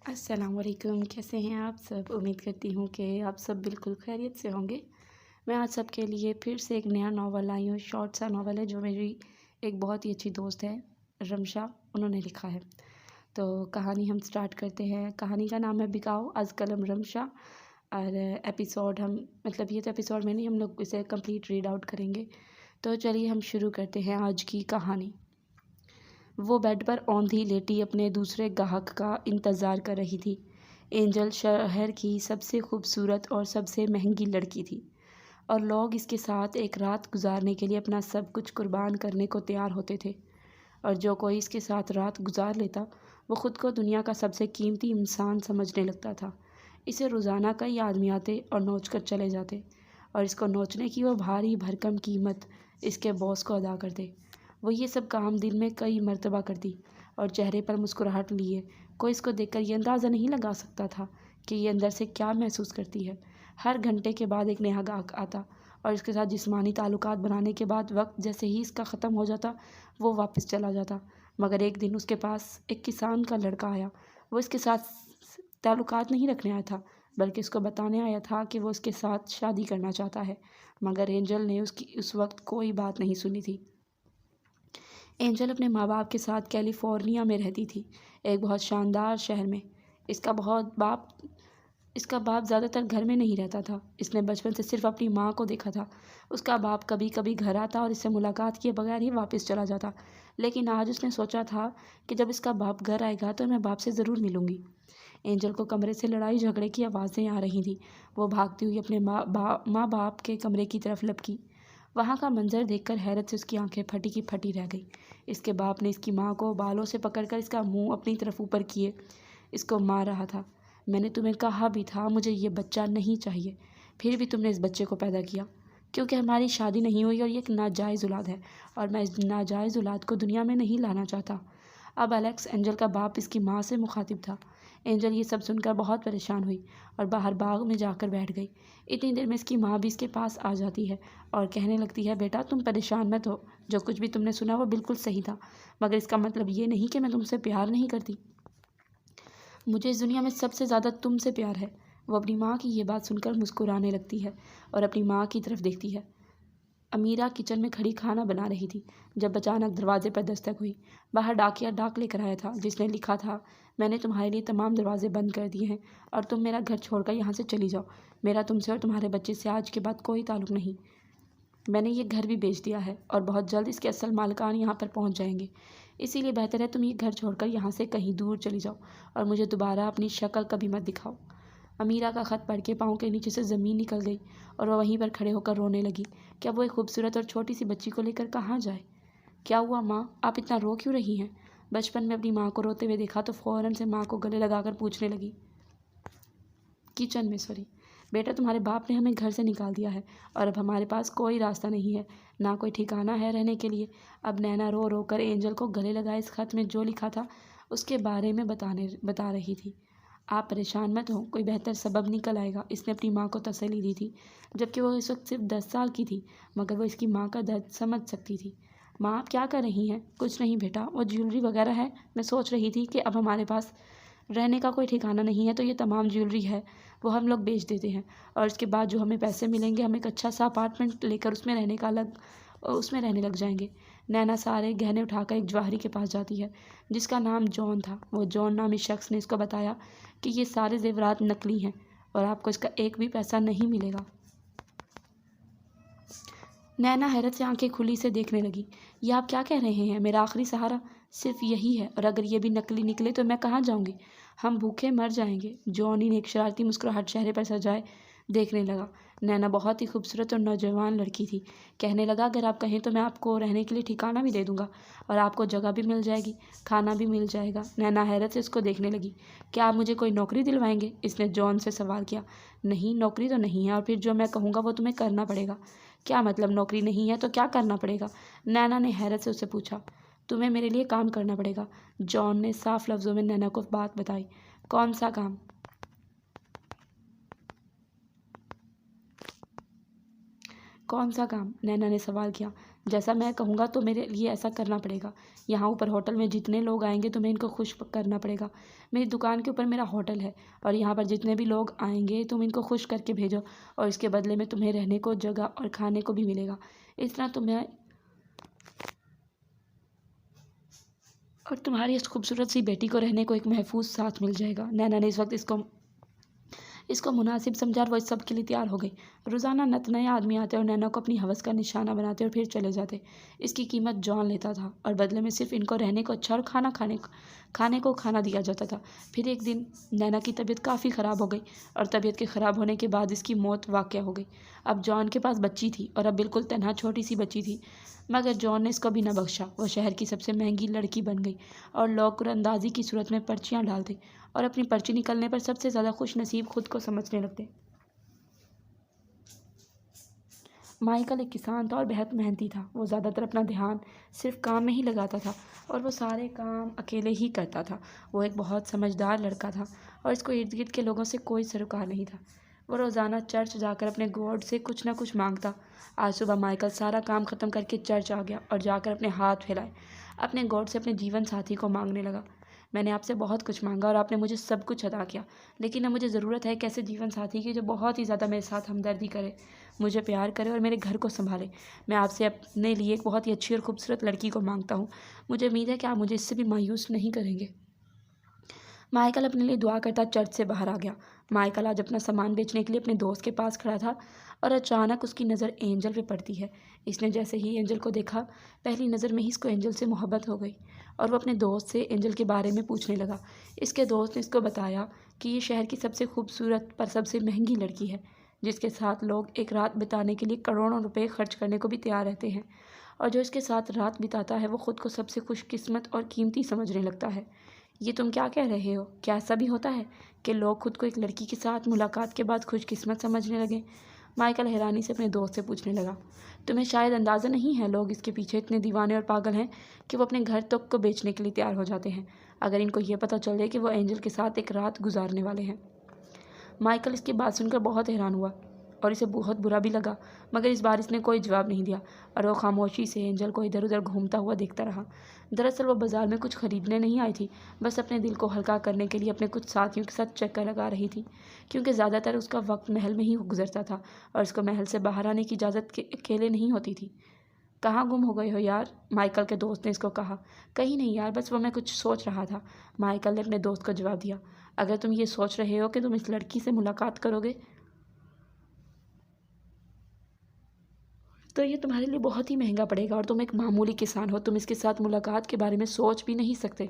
अस्सलामुअलैकुम। कैसे हैं आप सब? उम्मीद करती हूँ कि आप सब बिल्कुल खैरियत से होंगे। मैं आज सबके लिए फिर से एक नया नावल लाई हूँ। शॉर्ट सा नावल है जो मेरी एक बहुत ही अच्छी दोस्त है रमशा, उन्होंने लिखा है। तो कहानी हम स्टार्ट करते हैं। कहानी का नाम है बिकाओ अज़ कलम रमशा। और एपिसोड हम मतलब ये तो एपिसोड में नहीं, हम लोग इसे कंप्लीट रीड आउट करेंगे। तो चलिए हम शुरू करते हैं आज की कहानी। वो बेड पर औंधी लेटी अपने दूसरे ग्राहक का इंतज़ार कर रही थी। एंजल शहर की सबसे खूबसूरत और सबसे महंगी लड़की थी और लोग इसके साथ एक रात गुजारने के लिए अपना सब कुछ कुर्बान करने को तैयार होते थे। और जो कोई इसके साथ रात गुजार लेता वो ख़ुद को दुनिया का सबसे कीमती इंसान समझने लगता था। इसे रोज़ाना कई आदमी आते और नोच कर चले जाते और इसको नोचने की वो भारी भरकम कीमत इसके बॉस को अदा करते। वो ये सब काम दिन में कई मर्तबा करती और चेहरे पर मुस्कुराहट लिए कोई इसको देखकर ये अंदाज़ा नहीं लगा सकता था कि ये अंदर से क्या महसूस करती है। हर घंटे के बाद एक नया गाहक आता और इसके साथ जिस्मानी ताल्लुकात बनाने के बाद वक्त जैसे ही इसका ख़त्म हो जाता वो वापस चला जाता। मगर एक दिन उसके पास एक किसान का लड़का आया। वो इसके साथ ताल्लुकात नहीं रखने आया था बल्कि उसको बताने आया था कि वो उसके साथ शादी करना चाहता है। मगर एंजल ने उसकी उस वक्त कोई बात नहीं सुनी थी। एंजल अपने माँ बाप के साथ कैलिफोर्निया में रहती थी, एक बहुत शानदार शहर में। इसका बाप ज़्यादातर घर में नहीं रहता था। इसने बचपन से सिर्फ अपनी माँ को देखा था। उसका बाप कभी कभी घर आता और इससे मुलाकात किए बगैर ही वापस चला जाता। लेकिन आज उसने सोचा था कि जब इसका बाप घर आएगा तो मैं बाप से ज़रूर मिलूंगी। एंजल को कमरे से लड़ाई झगड़े की आवाज़ें आ रही थी। वो भागती हुई अपने माँ बाप के कमरे की तरफ लपकी। वहाँ का मंजर देखकर हैरत से उसकी आंखें फटी की फटी रह गई। इसके बाप ने इसकी माँ को बालों से पकड़कर इसका मुंह अपनी तरफ ऊपर किए इसको मार रहा था। मैंने तुम्हें कहा भी था मुझे ये बच्चा नहीं चाहिए, फिर भी तुमने इस बच्चे को पैदा किया क्योंकि हमारी शादी नहीं हुई और ये एक नाजायज़ औलाद है और मैं इस नाजायज़ औलाद को दुनिया में नहीं लाना चाहता। अब एलेक्स, एंजल का बाप, इसकी माँ से मुखातिब था। एंजल ये सब सुनकर बहुत परेशान हुई और बाहर बाग में जाकर बैठ गई। इतनी देर में इसकी माँ भी इसके पास आ जाती है और कहने लगती है, बेटा तुम परेशान मत हो, जो कुछ भी तुमने सुना वो बिल्कुल सही था, मगर इसका मतलब ये नहीं कि मैं तुमसे प्यार नहीं करती। मुझे इस दुनिया में सबसे ज़्यादा तुमसे प्यार है। वो अपनी माँ की ये बात सुनकर मुस्कुराने लगती है और अपनी माँ की तरफ देखती है। अमीरा किचन में खड़ी खाना बना रही थी जब अचानक दरवाजे पर दस्तक हुई। बाहर डाकिया डाक लेकर आया था जिसने लिखा था, मैंने तुम्हारे लिए तमाम दरवाजे बंद कर दिए हैं और तुम मेरा घर छोड़कर यहाँ से चली जाओ। मेरा तुमसे और तुम्हारे बच्चे से आज के बाद कोई ताल्लुक़ नहीं। मैंने ये घर भी बेच दिया है और बहुत जल्द इसके असल मालिकान यहाँ पर पहुँच जाएंगे। इसीलिए बेहतर है तुम ये घर छोड़कर यहाँ से कहीं दूर चली जाओ और मुझे दोबारा अपनी शक्ल कभी मत दिखाओ। अमीरा का ख़त पढ़ के पाँव के नीचे से ज़मीन निकल गई और वह वहीं पर खड़े होकर रोने लगी कि अब वो एक खूबसूरत और छोटी सी बच्ची को लेकर कहाँ जाए। क्या हुआ माँ, आप इतना रो क्यों रही हैं? बचपन में अपनी माँ को रोते हुए देखा तो फ़ौरन से माँ को गले लगाकर पूछने लगी। किचन में, सॉरी बेटा, तुम्हारे बाप ने हमें घर से निकाल दिया है और अब हमारे पास कोई रास्ता नहीं है, ना कोई ठिकाना है रहने के लिए। अब नैना रो रो कर एंजल को गले लगाए इस खत में जो लिखा था उसके बारे में बता रही थी। आप परेशान मत हो, कोई बेहतर सबब निकल आएगा, इसने अपनी माँ को तसल्ली दी थी, जबकि वो इस वक्त सिर्फ 10 साल की थी, मगर वो इसकी माँ का दर्द समझ सकती थी। माँ, आप क्या कर रही हैं? कुछ नहीं बेटा, वो ज्वेलरी वगैरह है। मैं सोच रही थी कि अब हमारे पास रहने का कोई ठिकाना नहीं है तो ये तमाम ज्वेलरी है वो हम लोग बेच देते हैं और उसके बाद जो हमें पैसे मिलेंगे हम एक अच्छा सा अपार्टमेंट लेकर उसमें रहने लग जाएंगे। नैना सारे गहने उठाकर एक जवाहरी के पास जाती है जिसका नाम जॉन था। वो जॉन नामी शख्स ने इसको बताया कि ये सारे जेवरात नकली हैं और आपको इसका एक भी पैसा नहीं मिलेगा। नैना हैरत से आंखें खुली से देखने लगी। ये आप क्या कह रहे हैं? मेरा आखिरी सहारा सिर्फ यही है और अगर ये भी नकली निकले तो मैं कहाँ जाऊँगी? हम भूखे मर जाएंगे। जॉनी ने एक शरारती मुस्कुराहट चेहरे पर सजाए देखने लगा। नैना बहुत ही खूबसूरत और नौजवान लड़की थी। कहने लगा, अगर आप कहें तो मैं आपको रहने के लिए ठिकाना भी दे दूँगा और आपको जगह भी मिल जाएगी, खाना भी मिल जाएगा। नैना हैरत से उसको देखने लगी। क्या आप मुझे कोई नौकरी दिलवाएंगे? इसने जॉन से सवाल किया। नहीं, नौकरी तो नहीं है और फिर जो मैं कहूँगा वो तुम्हें करना पड़ेगा। क्या मतलब नौकरी नहीं है तो क्या करना पड़ेगा? नैना ने हैरत से उससे पूछा। तुम्हें मेरे लिए काम करना पड़ेगा। जॉन ने साफ लफ्ज़ों में नैना को बात बताई। कौन सा काम? कौन सा काम? नैना ने सवाल किया। जैसा मैं कहूँगा तो मेरे लिए ऐसा करना पड़ेगा। यहाँ ऊपर होटल में जितने लोग आएंगे तुम्हें इनको खुश करना पड़ेगा। मेरी दुकान के ऊपर मेरा होटल है और यहाँ पर जितने भी लोग आएंगे तुम इनको खुश करके भेजो और इसके बदले में तुम्हें रहने को जगह और खाने को भी मिलेगा। इस तरह तुम्हें और तुम्हारी इस खूबसूरत सी बेटी को रहने को एक महफूज साथ मिल जाएगा। नैना ने इस वक्त इसको मुनासिब समझा और वो इस सब के लिए तैयार हो गई। रोज़ाना नत नए आदमी आते और नैना को अपनी हवस का निशाना बनाते और फिर चले जाते। इसकी कीमत जॉन लेता था और बदले में सिर्फ इनको रहने को अच्छा और खाना दिया जाता था। फिर एक दिन नैना की तबीयत काफ़ी ख़राब हो गई और तबीयत के ख़राब होने के बाद इसकी मौत वाक़या हो गई। अब जॉन के पास बच्ची थी और अब बिल्कुल तनहा छोटी सी बच्ची थी, मगर जॉन ने इसको भी न बख्शा। वो शहर की सबसे महंगी लड़की बन गई और लोग कुरंदाजी की सूरत में पर्चियाँ डालते और अपनी पर्ची निकलने पर सबसे ज़्यादा खुश नसीब खुद को समझने लगते। माइकल एक किसान था और बेहद मेहनती था। वो ज़्यादातर अपना ध्यान सिर्फ काम में ही लगाता था और वो सारे काम अकेले ही करता था। वो एक बहुत समझदार लड़का था और इसको इर्द गिर्द के लोगों से कोई सरोकार नहीं था। वो रोज़ाना चर्च जाकर अपने गॉड से कुछ ना कुछ मांगता। आज सुबह माइकल सारा काम ख़त्म करके चर्च आ गया और जाकर अपने हाथ फैलाए अपने गॉड से अपने जीवन साथी को मांगने लगा। मैंने आपसे बहुत कुछ मांगा और आपने मुझे सब कुछ अदा किया, लेकिन अब मुझे ज़रूरत है एक ऐसे जीवन साथी की जो बहुत ही ज़्यादा मेरे साथ हमदर्दी करे, मुझे प्यार करे और मेरे घर को संभाले। मैं आपसे अपने लिए एक बहुत ही अच्छी और खूबसूरत लड़की को मांगता हूँ। मुझे उम्मीद है कि आप मुझे इससे भी मायूस नहीं करेंगे। माइकल अपने लिए दुआ करता चर्च से बाहर आ गया। माइकल आज अपना सामान बेचने के लिए अपने दोस्त के पास खड़ा था और अचानक उसकी नज़र एंजल पे पड़ती है। इसने जैसे ही एंजल को देखा, पहली नज़र में ही इसको एंजल से मोहब्बत हो गई और वो अपने दोस्त से एंजल के बारे में पूछने लगा। इसके दोस्त ने इसको बताया कि ये शहर की सबसे खूबसूरत पर सबसे महंगी लड़की है, जिसके साथ लोग एक रात बिताने के लिए करोड़ों रुपए खर्च करने को भी तैयार रहते हैं, और जो इसके साथ रात बिताता है वो खुद को सबसे खुशकिस्मत और कीमती समझने लगता है। ये तुम क्या कह रहे हो? क्या ऐसा भी होता है कि लोग खुद को एक लड़की के साथ मुलाकात के बाद खुशकिस्मत समझने लगे? माइकल हैरानी से अपने दोस्त से पूछने लगा। तुम्हें शायद अंदाज़ा नहीं है, लोग इसके पीछे इतने दीवाने और पागल हैं कि वो अपने घर तक को बेचने के लिए तैयार हो जाते हैं अगर इनको ये पता चले कि वो एंजल के साथ एक रात गुजारने वाले हैं। माइकल इसकी बात सुनकर बहुत हैरान हुआ और इसे बहुत बुरा भी लगा, मगर इस बार इसने कोई जवाब नहीं दिया और वो खामोशी से एंजल को इधर उधर घूमता हुआ देखता रहा। दरअसल वो बाज़ार में कुछ ख़रीदने नहीं आई थी, बस अपने दिल को हल्का करने के लिए अपने कुछ साथियों के साथ चक्कर लगा रही थी, क्योंकि ज़्यादातर उसका वक्त महल में ही गुजरता था और उसको महल से बाहर आने की इजाज़त अकेले नहीं होती थी। कहाँ गुम हो गए हो यार? माइकल के दोस्त ने इसको कहा। कहीं नहीं यार, बस वो मैं कुछ सोच रहा था, माइकल ने अपने दोस्त को जवाब दिया। अगर तुम ये सोच रहे हो कि तुम इस लड़की से मुलाकात करोगे तो ये तुम्हारे लिए बहुत ही महंगा पड़ेगा और तुम एक मामूली किसान हो, तुम इसके साथ मुलाकात के बारे में सोच भी नहीं सकते।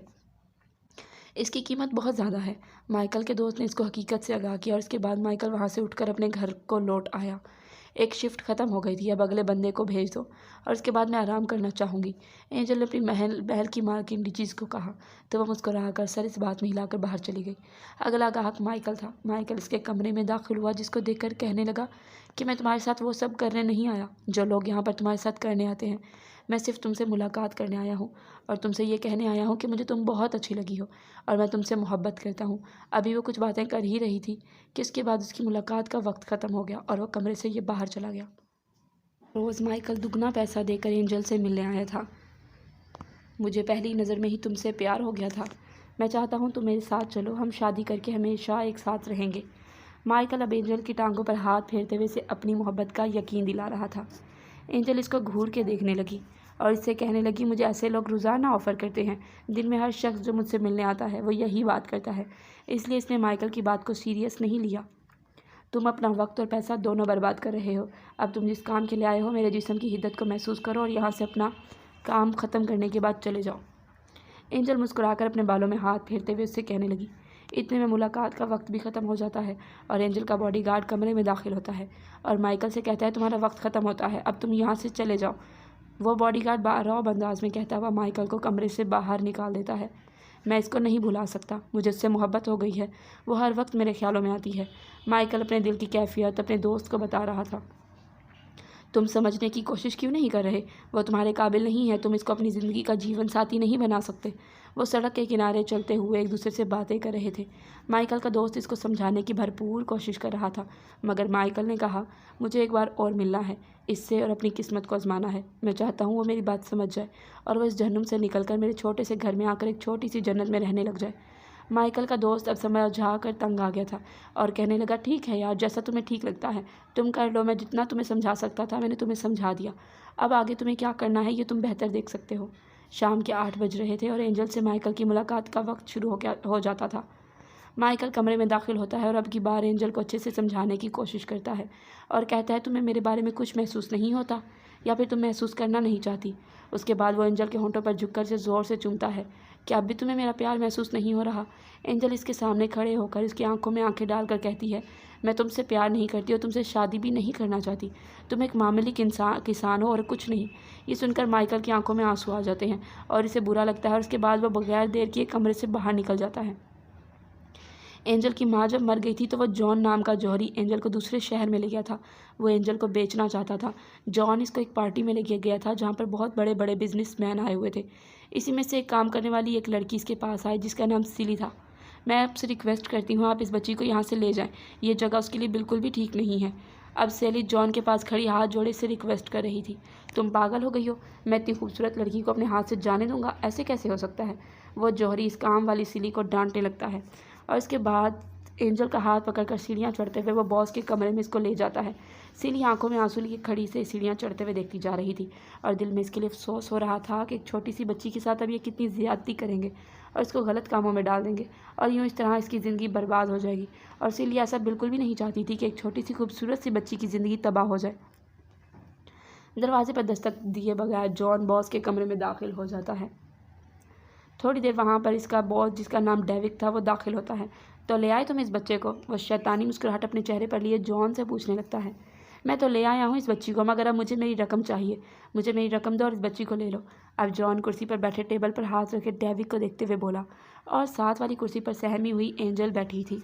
इसकी कीमत बहुत ज़्यादा है। माइकल के दोस्त ने इसको हकीकत से आगाह किया और इसके बाद माइकल वहाँ से उठकर अपने घर को लौट आया। एक शिफ्ट ख़त्म हो गई थी, अब अगले बंदे को भेज दो और उसके बाद मैं आराम करना चाहूँगी। एंजल ने अपनी बहल की मार्किन चीज़ को कहा तो वह मुस्कुरा कर सर इस बात में हिलाकर बाहर चली गई। अगला ग्राहक माइकल था। माइकल इसके कमरे में दाखिल हुआ, जिसको देखकर कहने लगा कि मैं तुम्हारे साथ वो सब करने नहीं आया जो लोग यहाँ पर तुम्हारे साथ करने आते हैं। मैं सिर्फ तुमसे मुलाकात करने आया हूँ और तुमसे ये कहने आया हूँ कि मुझे तुम बहुत अच्छी लगी हो और मैं तुमसे मोहब्बत करता हूँ। अभी वो कुछ बातें कर ही रही थी कि उसके बाद उसकी मुलाकात का वक्त ख़त्म हो गया और वो कमरे से ये बाहर चला गया। रोज़ माइकल दुगना पैसा देकर एंजल से मिलने आया था। मुझे पहली नज़र में ही तुमसे प्यार हो गया था। मैं चाहता हूँ तुम मेरे साथ चलो, हम शादी करके हमेशा एक साथ रहेंगे। माइकल अब एंजल की टांगों पर हाथ फेरते हुए इसे अपनी मोहब्बत का यकीन दिला रहा था। एंजल इसको घूर के देखने लगी और इससे कहने लगी, मुझे ऐसे लोग रोज़ाना ऑफ़र करते हैं। दिन में हर शख्स जो मुझसे मिलने आता है वो यही बात करता है। इसलिए इसने माइकल की बात को सीरियस नहीं लिया। तुम अपना वक्त और पैसा दोनों बर्बाद कर रहे हो। अब तुम जिस काम के लिए आए हो मेरे जिस्म की हिद्दत को महसूस करो और यहाँ से अपना काम ख़त्म करने के बाद चले जाओ। एंजल मुस्कुराकर अपने बालों में हाथ फेरते हुए उससे कहने लगी। इतने में मुलाकात का वक्त भी ख़त्म हो जाता है और एंजल का बॉडीगार्ड कमरे में दाखिल होता है और माइकल से कहता है, तुम्हारा वक्त ख़त्म होता है, अब तुम यहाँ से चले जाओ। वो बॉडीगार्ड बारौब अंदाज में कहता हुआ माइकल को कमरे से बाहर निकाल देता है। मैं इसको नहीं भुला सकता, मुझे उससे मोहब्बत हो गई है, वो हर वक्त मेरे ख्यालों में आती है। माइकल अपने दिल की कैफियत अपने दोस्त को बता रहा था। तुम समझने की कोशिश क्यों नहीं कर रहे? वो तुम्हारे काबिल नहीं है, तुम इसको अपनी ज़िंदगी का जीवन साथी नहीं बना सकते। वो सड़क के किनारे चलते हुए एक दूसरे से बातें कर रहे थे। माइकल का दोस्त इसको समझाने की भरपूर कोशिश कर रहा था, मगर माइकल ने कहा, मुझे एक बार और मिलना है इससे और अपनी किस्मत को आजमाना है। मैं चाहता हूँ वो मेरी बात समझ जाए और वो इस जहन्नुम से निकलकर मेरे छोटे से घर में आकर एक छोटी सी जन्नत में रहने लग जाए। माइकल का दोस्त अब समझा कर तंग आ गया था और कहने लगा, ठीक है यार, जैसा तुम्हें ठीक लगता है तुम कर लो। मैं जितना तुम्हें समझा सकता था मैंने तुम्हें समझा दिया। अब आगे तुम्हें क्या करना है ये तुम बेहतर देख सकते हो। शाम के 8 बज रहे थे और एंजल से माइकल की मुलाकात का वक्त शुरू हो जाता था। माइकल कमरे में दाखिल होता है और अब की बार एंजल को अच्छे से समझाने की कोशिश करता है और कहता है, तुम्हें मेरे बारे में कुछ महसूस नहीं होता या फिर तुम महसूस करना नहीं चाहती। उसके बाद वो एंजल के होंठों पर झुककर से ज़ोर से चूमता है। क्या अब भी तुम्हें मेरा प्यार महसूस नहीं हो रहा? एंजल इसके सामने खड़े होकर इसकी आंखों में आंखें डालकर कहती है, मैं तुमसे प्यार नहीं करती और तुमसे शादी भी नहीं करना चाहती। तुम एक मामूली किसान हो और कुछ नहीं। ये सुनकर माइकल की आंखों में आंसू आ जाते हैं और इसे बुरा लगता है और उसके बाद वह बगैर देर किए कमरे से बाहर निकल जाता है। एंजल की माँ जब मर गई थी तो वह जॉन नाम का जौहरी एंजल को दूसरे शहर में ले गया था। वो एंजल को बेचना चाहता था। जॉन इसको एक पार्टी में लेके गया था जहाँ पर बहुत बड़े बड़े बिजनेसमैन आए हुए थे। इसी में से एक काम करने वाली एक लड़की इसके पास आई जिसका नाम सिली था। मैं आपसे रिक्वेस्ट करती हूँ आप इस बच्ची को यहाँ से ले जाएं, ये जगह उसके लिए बिल्कुल भी ठीक नहीं है। अब सेली जॉन के पास खड़ी हाथ जोड़े से रिक्वेस्ट कर रही थी, तुम पागल हो गई हो? मैं इतनी खूबसूरत लड़की को अपने हाथ से जाने दूंगा? ऐसे कैसे हो सकता है? वो जौहरी इस काम वाली सिली को डांटने लगता है और इसके बाद एंजल का हाथ पकड़कर सीढ़ियाँ चढ़ते हुए वो बॉस के कमरे में इसको ले जाता है। सिली आंखों में आंसू लिए खड़ी से सीढ़ियाँ चढ़ते हुए देखती जा रही थी और दिल में इसके लिए अफसोस हो रहा था कि एक छोटी सी बच्ची के साथ अब ये कितनी ज़्यादती करेंगे और इसको गलत कामों में डाल देंगे और यूँ इस तरह इसकी ज़िंदगी बर्बाद हो जाएगी। और सिली ऐसा बिल्कुल भी नहीं चाहती थी कि एक छोटी सी खूबसूरत सी बच्ची की ज़िंदगी तबाह हो जाए। दरवाजे पर दस्तक दिए बगैर जॉन बॉस के कमरे में दाखिल हो जाता है। थोड़ी देर वहाँ पर इसका बॉस जिसका नाम डेविड था वो दाखिल होता है। तो ले आए तुम इस बच्चे को? वह शैतानी मुस्कुराहट अपने चेहरे पर लिए जॉन से पूछने लगता है। मैं तो ले आया हूँ इस बच्ची को, मगर अब मुझे मेरी रकम चाहिए। मुझे मेरी रकम दो और इस बच्ची को ले लो। अब जॉन कुर्सी पर बैठे टेबल पर हाथ रखे डेविड को देखते हुए बोला और साथ वाली कुर्सी पर सहमी हुई एंजल बैठी थी,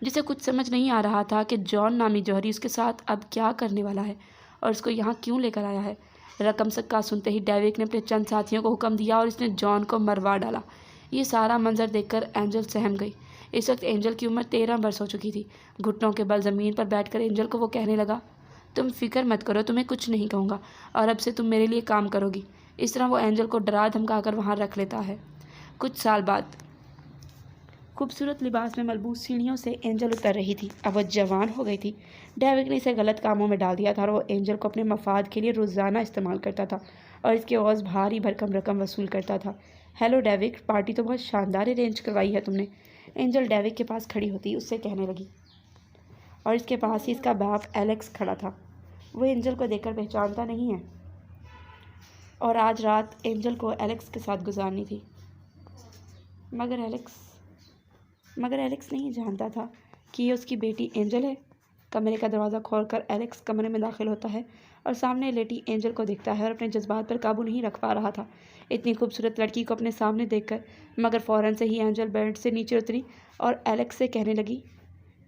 जिसे कुछ समझ नहीं आ रहा था कि जॉन नामी जौहरी उसके साथ अब क्या करने वाला है और उसको यहाँ क्यों लेकर आया है। रकम का सुनते ही डेविड ने अपने चंद साथियों को हुक्म दिया और इसने जॉन को मरवा डाला। ये सारा मंजर देखकर एंजल सहम गई। इस वक्त एंजल की उम्र 13 वर्ष हो चुकी थी। घुटनों के बल ज़मीन पर बैठकर एंजल को वो कहने लगा, तुम फिक्र मत करो, तुम्हें कुछ नहीं कहूँगा और अब से तुम मेरे लिए काम करोगी। इस तरह वो एंजल को डरा धमका कर वहाँ रख लेता है। कुछ साल बाद खूबसूरत लिबास में मलबूस सीढ़ियों से एंजल उतर रही थी। अब वह जवान हो गई थी। डेविड ने इसे गलत कामों में डाल दिया था और वो एंजल को अपने मफाद के लिए रोज़ाना इस्तेमाल करता था और इसके एवज़ भारी भरकम रकम वसूल करता था। हेलो डेविड, पार्टी तो बहुत शानदार अरेंज करवाई है तुमने। एंजल डेविड के पास खड़ी होती उससे कहने लगी और इसके पास ही इसका बाप एलेक्स खड़ा था। वो एंजल को देखकर पहचानता नहीं है और आज रात एंजल को एलेक्स के साथ गुजारनी थी, मगर एलेक्स नहीं जानता था कि ये उसकी बेटी एंजल है। कमरे का दरवाज़ा खोलकर एलेक्स कमरे में दाखिल होता है और सामने लेटी एंजल को देखता है और अपने जज्बात पर काबू नहीं रख पा रहा था इतनी खूबसूरत लड़की को अपने सामने देखकर। मगर फ़ौरन से ही एंजल बेड से नीचे उतरी और एलेक्स से कहने लगी,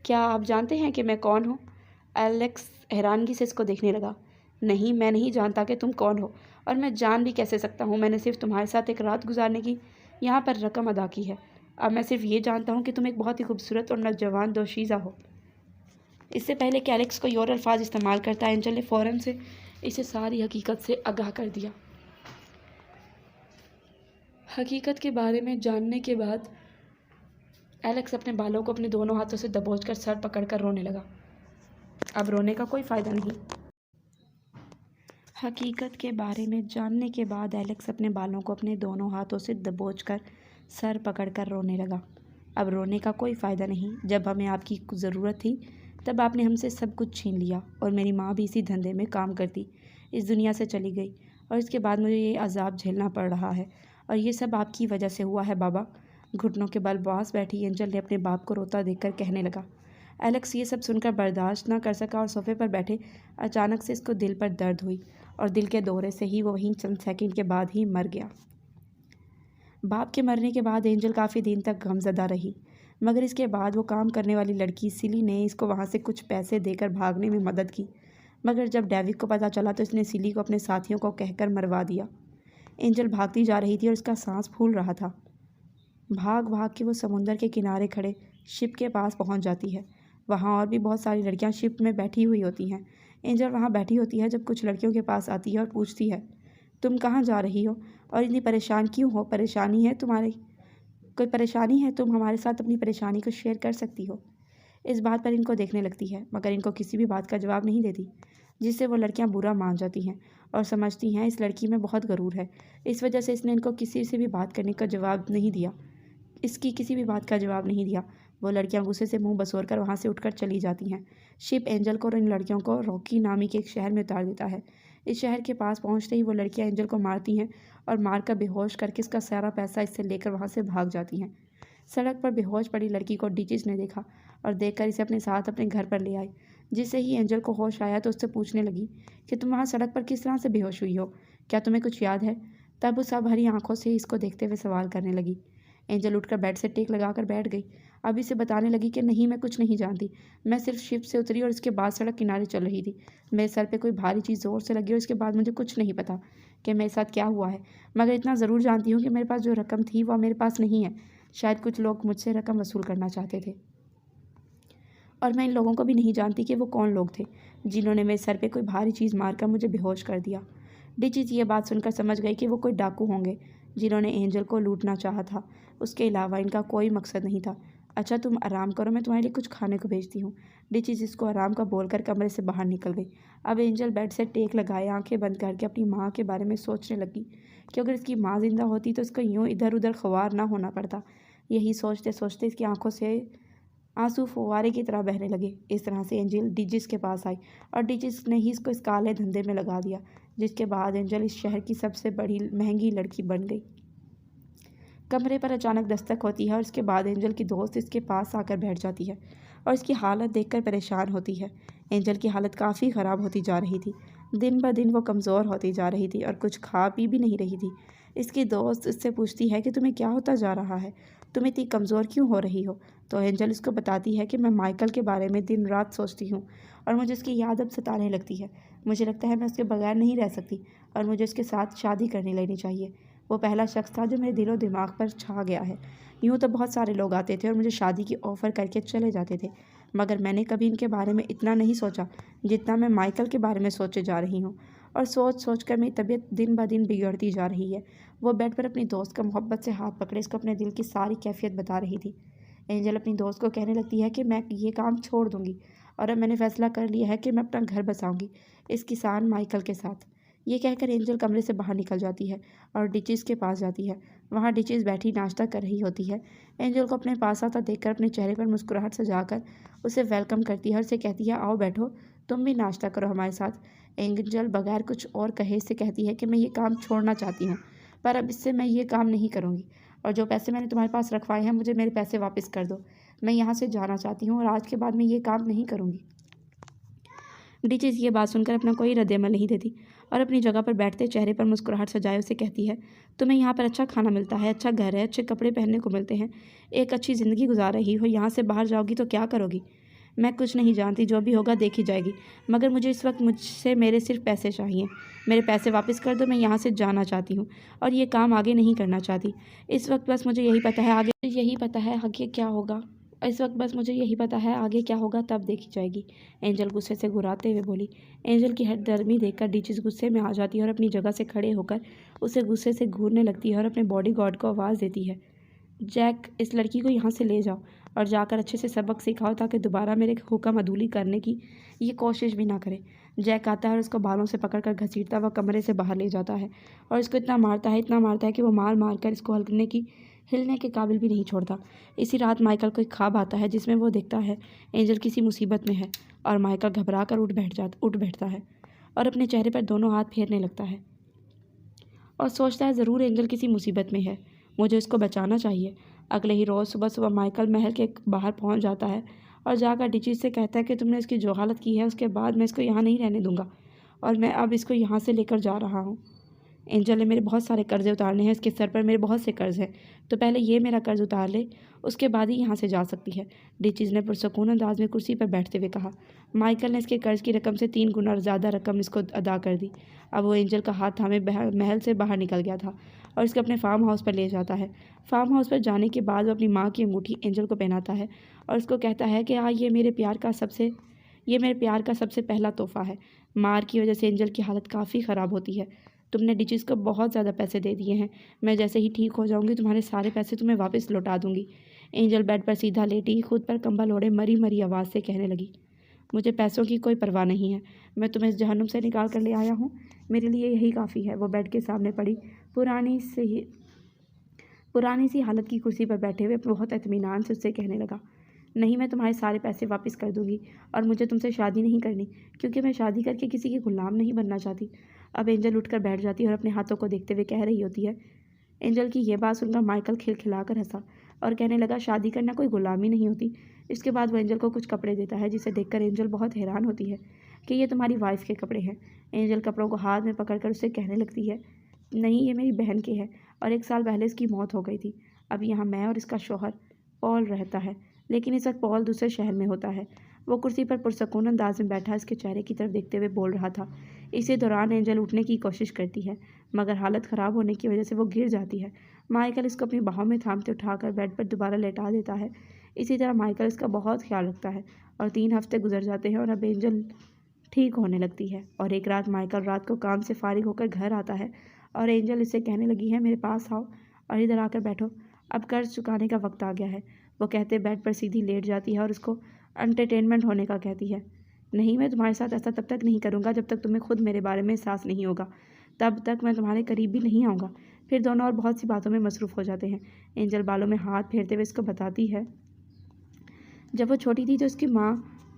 क्या आप जानते हैं कि मैं कौन हूँ? एलेक्स हैरानगी से इसको देखने लगा। नहीं, मैं नहीं जानता कि तुम कौन हो और मैं जान भी कैसे सकता हूँ। मैंने सिर्फ तुम्हारे साथ एक रात गुजारने की यहाँ पर रकम अदा की है। अब मैं सिर्फ ये जानता हूँ कि तुम एक बहुत ही खूबसूरत और नौजवान दोशीज़ा हो। इससे पहले कि एलेक्स कोई और अल्फाज इस्तेमाल करता, एंजल ने फ़ौरन से इसे सारी हकीकत से आगाह कर दिया। हकीकत के बारे में जानने के बाद एलेक्स अपने बालों को अपने दोनों हाथों से दबोचकर सर पकड़कर रोने लगा। अब रोने का कोई फ़ायदा नहीं। हकीकत के बारे में जानने के बाद एलेक्स अपने बालों को अपने दोनों हाथों से दबोचकर सर पकड़कर रोने लगा। अब रोने का कोई फ़ायदा नहीं। जब हमें आपकी ज़रूरत थी तब आपने हमसे सब कुछ छीन लिया और मेरी माँ भी इसी धंधे में काम करती इस दुनिया से चली गई और इसके बाद मुझे ये अजाब झेलना पड़ रहा है और ये सब आपकी वजह से हुआ है बाबा। घुटनों के बल पास बैठी एंजल ने अपने बाप को रोता देखकर कहने लगा। एलेक्स ये सब सुनकर बर्दाश्त न कर सका और सोफे पर बैठे अचानक से इसको दिल पर दर्द हुई और दिल के दौरे से ही वो वहीं चंद सेकंड के बाद ही मर गया। बाप के मरने के बाद एंजल काफ़ी दिन तक गमज़दा रही, मगर इसके बाद वो काम करने वाली लड़की सिली ने इसको वहाँ से कुछ पैसे देकर भागने में मदद की। मगर जब डेविड को पता चला तो इसने सिली को अपने साथियों को कहकर मरवा दिया। एंजल भागती जा रही थी और उसका सांस फूल रहा था। भाग भाग के वो समुंदर के किनारे खड़े शिप के पास पहुंच जाती है। वहाँ और भी बहुत सारी लड़कियां शिप में बैठी हुई होती हैं। एंजल वहाँ बैठी होती है जब कुछ लड़कियों के पास आती है और पूछती है, तुम कहाँ जा रही हो और इतनी परेशान क्यों हो? परेशानी है तुम्हारी? कोई परेशानी है? तुम हमारे साथ अपनी परेशानी को शेयर कर सकती हो। इस बात पर इनको देखने लगती है, मगर इनको किसी भी बात का जवाब नहीं देती, जिससे वो लड़कियां बुरा मान जाती हैं और समझती हैं इस लड़की में बहुत गरूर है। इस वजह से इसने इनको किसी से भी बात करने का जवाब नहीं दिया। इसकी किसी भी बात का जवाब नहीं दिया। वो लड़कियां गुस्से से मुंह बसोर कर वहाँ से उठकर चली जाती हैं। शिप एंजल को और इन लड़कियों को रॉकी नामी के एक शहर में उतार देता है। इस शहर के पास पहुँचते ही वो लड़कियां एंजल को मारती हैं और मारकर बेहोश करके इसका सारा पैसा इससे लेकर वहाँ से भाग जाती हैं। सड़क पर बेहोश पड़ी लड़की को डीचिस ने देखा और देखकर इसे अपने साथ अपने घर पर ले आई। जिससे ही एंजल को होश आया तो उससे पूछने लगी कि तुम वहाँ सड़क पर किस तरह से बेहोश हुई हो? क्या तुम्हें कुछ याद है? तब उस सब भरी आंखों से इसको देखते हुए सवाल करने लगी। एंजल उठकर बेड से टेक लगाकर बैठ गई। अब इसे बताने लगी कि नहीं, मैं कुछ नहीं जानती। मैं सिर्फ शिप से उतरी और इसके बाद सड़क किनारे चल रही थी। मेरे सर पे कोई भारी चीज़ ज़ोर से लगी और इसके बाद मुझे कुछ नहीं पता कि मेरे साथ क्या हुआ है। मगर इतना ज़रूर जानती हूँ कि मेरे पास जो रकम थी वह मेरे पास नहीं है। शायद कुछ लोग मुझसे रकम वसूल करना चाहते थे और मैं इन लोगों को भी नहीं जानती कि वो कौन लोग थे जिन्होंने मेरे सर पे कोई भारी चीज़ मारकर मुझे बेहोश कर दिया। डिचिस ये बात सुनकर समझ गई कि वो कोई डाकू होंगे जिन्होंने एंजल को लूटना चाहा था। उसके अलावा इनका कोई मकसद नहीं था। अच्छा, तुम आराम करो, मैं तुम्हारे लिए कुछ खाने को भेजती हूँ। डिचिस इसको आराम का बोलकर कमरे से बाहर निकल गई। अब एंजल बेड से टेक लगाए आंखें बंद करके अपनी माँ के बारे में सोचने लगी कि अगर इसकी माँ जिंदा होती तो इसको यूँ इधर उधर ख्वार ना होना पड़ता। यही सोचते सोचते इसकी आंखों से आंसू फुवारे की तरह बहने लगे। इस तरह से एंजल डिजिस के पास आई और डिजिस ने ही इसको इस काले धंधे में लगा दिया, जिसके बाद एंजल इस शहर की सबसे बड़ी महंगी लड़की बन गई। कमरे पर अचानक दस्तक होती है और इसके बाद एंजल की दोस्त इसके पास आकर बैठ जाती है और इसकी हालत देखकर परेशान होती है। एंजल की हालत काफ़ी ख़राब होती जा रही थी। दिन ब दिन वो कमज़ोर होती जा रही थी और कुछ खा पी भी नहीं रही थी। इसकी दोस्त इससे पूछती है कि तुम्हें क्या होता जा रहा है, तुम इतनी कमज़ोर क्यों हो रही हो? तो एंजल इसको बताती है कि मैं माइकल के बारे में दिन रात सोचती हूँ और मुझे उसकी याद अब सताने लगती है। मुझे लगता है मैं उसके बगैर नहीं रह सकती और मुझे उसके साथ शादी करने लेनी चाहिए। वो पहला शख्स था जो मेरे दिलो दिमाग पर छा गया है। यूँ तो बहुत सारे लोग आते थे और मुझे शादी की ऑफ़र करके चले जाते थे, मगर मैंने कभी इनके बारे में इतना नहीं सोचा जितना मैं माइकल के बारे में सोचे जा रही हूँ। और सोच सोच कर मेरी तबीयत दिन ब दिन बिगड़ती जा रही है। वो बेड पर अपनी दोस्त का मोहब्बत से हाथ पकड़े इसको अपने दिल की सारी कैफियत बता रही थी। एंजल अपनी दोस्त को कहने लगती है कि मैं ये काम छोड़ दूँगी और अब मैंने फ़ैसला कर लिया है कि मैं अपना घर बसाऊँगी इस किसान माइकल के साथ। ये कहकर एंजल कमरे से बाहर निकल जाती है और डिचिस के पास जाती है। वहाँ डिचिस बैठी नाश्ता कर रही होती है। एंजल को अपने पास आता देखकर अपने चेहरे पर मुस्कुराहट सजाकर उसे वेलकम करती है और उसे कहती है, आओ बैठो, तुम भी नाश्ता करो हमारे साथ। एंजल बगैर कुछ और कहे से कहती है कि मैं ये काम छोड़ना चाहती हूँ, पर अब इससे मैं ये काम नहीं करूँगी और जो पैसे मैंने तुम्हारे पास रखवाए हैं मुझे मेरे पैसे वापस कर दो। मैं यहाँ से जाना चाहती हूँ और आज के बाद मैं ये काम नहीं करूँगी। डिचिस ये बात सुनकर अपना कोई रद्द-ए-अमल नहीं देती और अपनी जगह पर बैठते चेहरे पर मुस्कुराहट सजाए उसे कहती है, तुम्हें यहाँ पर अच्छा खाना मिलता है, अच्छा घर है, अच्छे कपड़े पहनने को मिलते हैं, एक अच्छी ज़िंदगी गुजार रही हो। यहाँ से बाहर जाओगी तो क्या करोगी? मैं कुछ नहीं जानती, जो भी होगा देखी जाएगी, मगर मुझे इस वक्त मुझसे मेरे सिर्फ पैसे चाहिए। मेरे पैसे वापस कर दो, मैं यहाँ से जाना चाहती हूँ और ये काम आगे नहीं करना चाहती। इस वक्त बस मुझे यही पता है आगे क्या होगा। आगे क्या होगा तब देखी जाएगी। एंजल गुस्से से घुराते हुए बोली। एंजल की हठधर्मी देखकर डिचिस गुस्से में आ जाती है और अपनी जगह से खड़े होकर उसे गुस्से से घूरने लगती है और अपने बॉडीगार्ड को आवाज़ देती है, जैक, इस लड़की को यहाँ से ले जाओ और जाकर अच्छे से सबक सिखाओ ताकि दोबारा मेरे हुक्म अदूली करने की ये कोशिश भी ना करे। जैक आता है और उसको बालों से पकड़कर घसीटता हुआ कमरे से बाहर ले जाता है और इसको इतना मारता है कि वो मार मार कर इसको हिलने के काबिल भी नहीं छोड़ता। इसी रात माइकल को एक ख्वाब आता है जिसमें वो देखता है एंजल किसी मुसीबत में है और माइकल घबरा कर उठ बैठता है और अपने चेहरे पर दोनों हाथ फेरने लगता है और सोचता है ज़रूर एंजल किसी मुसीबत में है, मुझे इसको बचाना चाहिए। अगले ही रोज़ सुबह सुबह माइकल महल के बाहर पहुंच जाता है और जाकर डिचिस से कहता है कि तुमने इसकी जो हालत की है उसके बाद मैं इसको यहाँ नहीं रहने दूंगा और मैं अब इसको यहाँ से लेकर जा रहा हूँ। एंजल ने मेरे बहुत सारे कर्जे उतारने हैं, इसके सर पर मेरे बहुत से कर्ज हैं, तो पहले ये मेरा कर्ज उतार ले, उसके बाद ही यहाँ से जा सकती है, डिचीज़ ने पुरसकून अंदाज में कुर्सी पर बैठते हुए कहा। माइकल ने इसके कर्ज की रकम से 3 गुना ज़्यादा रकम इसको अदा कर दी। अब वो एंजल का हाथ थामे महल से बाहर निकल गया था और इसको अपने फार्म हाउस पर ले जाता है। फार्म हाउस पर जाने के बाद वो अपनी माँ की अंगूठी एंजल को पहनाता है और उसको कहता है कि ये मेरे प्यार का सबसे पहला तोहफा है। मार की वजह से एंजल की हालत काफ़ी ख़राब होती है। तुमने डिचीज़ को बहुत ज़्यादा पैसे दे दिए हैं। मैं जैसे ही ठीक हो जाऊंगी तुम्हारे सारे पैसे तुम्हें वापस लौटा दूंगी। एंजल बेड पर सीधा लेटी खुद पर कंबल ओढ़े मरी मरी आवाज़ से कहने लगी, मुझे पैसों की कोई परवाह नहीं है। मैं तुम्हें इस जहन्नुम से निकाल कर ले आया हूँ, मेरे लिए यही काफ़ी है। वो बेड के सामने पड़ी पुरानी सी हालत की कुर्सी पर बैठे हुए बहुत इत्मीनान से उससे कहने लगा, नहीं, मैं तुम्हारे सारे पैसे वापस कर दूंगी और मुझे तुमसे शादी नहीं करनी, क्योंकि मैं शादी करके किसी की गुलाम नहीं बनना चाहती। अब एंजल उठकर बैठ जाती है और अपने हाथों को देखते हुए कह रही होती है। एंजल की यह बात सुनकर माइकल खिलखिलाकर हंसा और कहने लगा, शादी करना कोई गुलामी नहीं होती। इसके बाद वो एंजल को कुछ कपड़े देता है, जिसे देखकर एंजल बहुत हैरान होती है कि ये तुम्हारी वाइफ के कपड़े हैं। एंजल कपड़ों को हाथ में पकड़कर उससे कहने लगती है, नहीं, ये मेरी बहन के हैं और 1 साल पहले इसकी मौत हो गई थी। अब यहाँ मैं और इसका शौहर पॉल रहता है, लेकिन इस वक्त पॉल दूसरे शहर में होता है। वो कुर्सी पर पुरसकून अंदाज में बैठा इसके चेहरे की तरफ देखते हुए बोल रहा था। इसी दौरान एंजल उठने की कोशिश करती है, मगर हालत ख़राब होने की वजह से वो गिर जाती है। माइकल इसको अपनी बाहों में थामते उठाकर बेड पर दोबारा लेटा देता है। इसी तरह माइकल इसका बहुत ख्याल रखता है और 3 हफ्ते गुजर जाते हैं और अब एंजल ठीक होने लगती है। और एक रात माइकल रात को काम से फारिग होकर घर आता है और एंजल इससे कहने लगी है, मेरे पास आओ और इधर आकर बैठो, अब कर्ज चुकाने का वक्त आ गया है। वो कहते बेड पर सीधी लेट जाती है और उसको एंटरटेनमेंट होने का कहती है। नहीं, मैं तुम्हारे साथ ऐसा तब तक नहीं करूँगा जब तक तुम्हें खुद मेरे बारे में एहसास नहीं होगा, तब तक मैं तुम्हारे करीब भी नहीं आऊँगा। फिर दोनों और बहुत सी बातों में मसरूफ़ हो जाते हैं। एंजल बालों में हाथ फेरते हुए इसको बताती है, जब वो छोटी थी तो उसकी माँ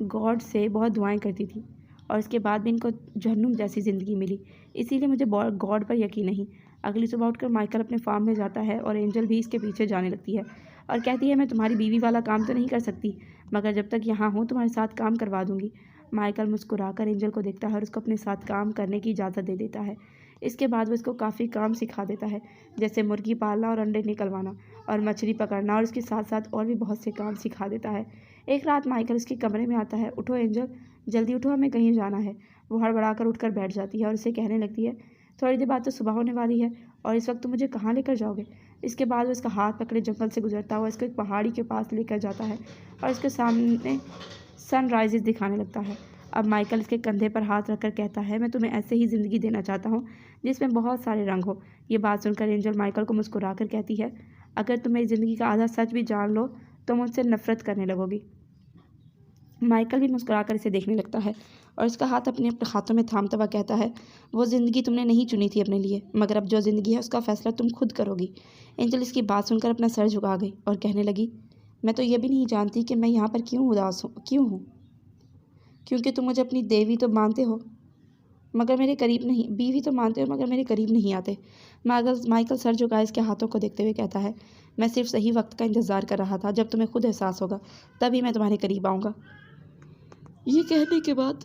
गॉड से बहुत दुआएं करती थी और इसके बाद भी इनको जहन्नुम जैसी ज़िंदगी मिली, इसीलिए मुझे गॉड पर यकीन नहीं। अगली सुबह उठकर माइकल अपने फार्म में जाता है और एंजल भी इसके पीछे जाने लगती है और कहती है, मैं तुम्हारी बीवी वाला काम तो नहीं कर सकती, मगर जब तक यहाँ हूँ तुम्हारे साथ काम करवा दूँगी। माइकल मुस्कुराकर एंजल को देखता है और उसको अपने साथ काम करने की इजाज़त दे देता है। इसके बाद वो इसको काफ़ी काम सिखा देता है, जैसे मुर्गी पालना और अंडे निकलवाना और मछली पकड़ना, और इसके साथ साथ और भी बहुत से काम सिखा देता है। एक रात माइकल इसके कमरे में आता है, उठो एंजल, जल्दी उठो, हमें कहीं जाना है। वो हड़बड़ाकर उठकर बैठ जाती है और उसे कहने लगती है, थोड़ी देर बाद तो सुबह होने वाली है और इस वक्त तुम मुझे कहाँ लेकर जाओगे। इसके बाद वो इसका हाथ पकड़े जंगल से गुजरता हुआ इसको एक पहाड़ी के पास लेकर जाता है और इसके सामने सनराइजेस दिखाने लगता है। अब माइकल इसके कंधे पर हाथ रखकर कहता है, मैं तुम्हें ऐसे ही ज़िंदगी देना चाहता हूँ जिसमें बहुत सारे रंग हो। ये बात सुनकर एंजल माइकल को मुस्कुराकर कहती है, अगर तुम मेरी ज़िंदगी का आधा सच भी जान लो तो मुझसे नफरत करने लगोगी। माइकल भी मुस्कुराकर इसे देखने लगता है और इसका हाथ अपने हाथों में थामता हुआ कहता है, वो ज़िंदगी तुमने नहीं चुनी थी अपने लिए, मगर अब जो ज़िंदगी है उसका फ़ैसला तुम खुद करोगी। एंजल इसकी बात सुनकर अपना सर झुका गई और कहने लगी, मैं तो ये भी नहीं जानती कि मैं यहाँ पर क्यों हूँ, क्योंकि तुम मुझे अपनी देवी तो मानते हो मगर मेरे करीब नहीं बीवी तो मानते हो मगर मेरे करीब नहीं आते। माइकल सर झुकाए इसके हाथों को देखते हुए कहता है, मैं सिर्फ सही वक्त का इंतज़ार कर रहा था, जब तुम्हें खुद एहसास होगा तभी मैं तुम्हारे करीब आऊँगा। ये कहने के बाद